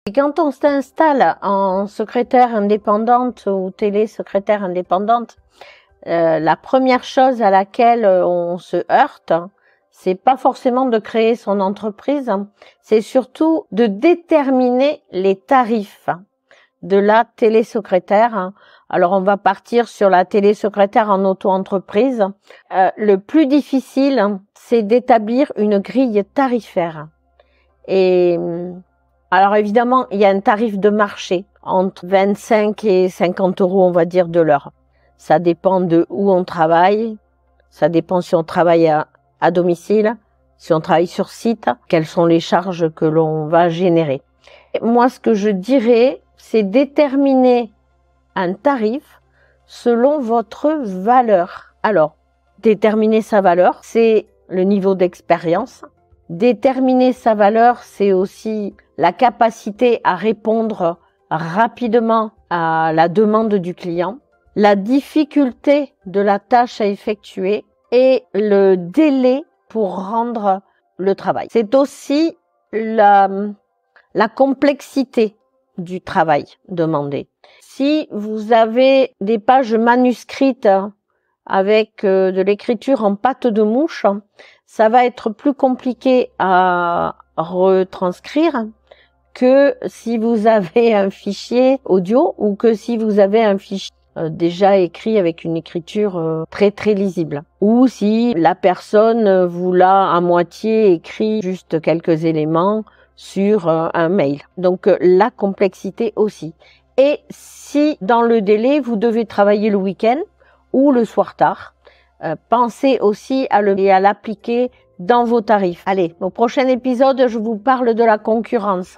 Et quand on s'installe en secrétaire indépendante ou télé-secrétaire indépendante, la première chose à laquelle on se heurte, c'est pas forcément de créer son entreprise, c'est surtout de déterminer les tarifs de la télé-secrétaire. Alors on va partir sur la télé-secrétaire en auto-entreprise. Le plus difficile, c'est d'établir une grille tarifaire. Et alors évidemment, il y a un tarif de marché entre 25 et 50 euros, on va dire, de l'heure. Ça dépend de où on travaille, ça dépend si on travaille à domicile, si on travaille sur site, quelles sont les charges que l'on va générer. Et moi, ce que je dirais, c'est déterminer un tarif selon votre valeur. Alors, déterminer sa valeur, c'est le niveau d'expérience. Déterminer sa valeur, c'est aussi la capacité à répondre rapidement à la demande du client, la difficulté de la tâche à effectuer et le délai pour rendre le travail. C'est aussi la complexité du travail demandé. Si vous avez des pages manuscrites avec de l'écriture en pâte de mouche, ça va être plus compliqué à retranscrire que si vous avez un fichier audio ou que si vous avez un fichier déjà écrit avec une écriture très très lisible. Ou si la personne vous l'a à moitié écrit juste quelques éléments sur un mail. Donc la complexité aussi. Et si dans le délai, vous devez travailler le week-end ou le soir tard, pensez aussi à l'appliquer dans vos tarifs. Allez, au prochain épisode, je vous parle de la concurrence.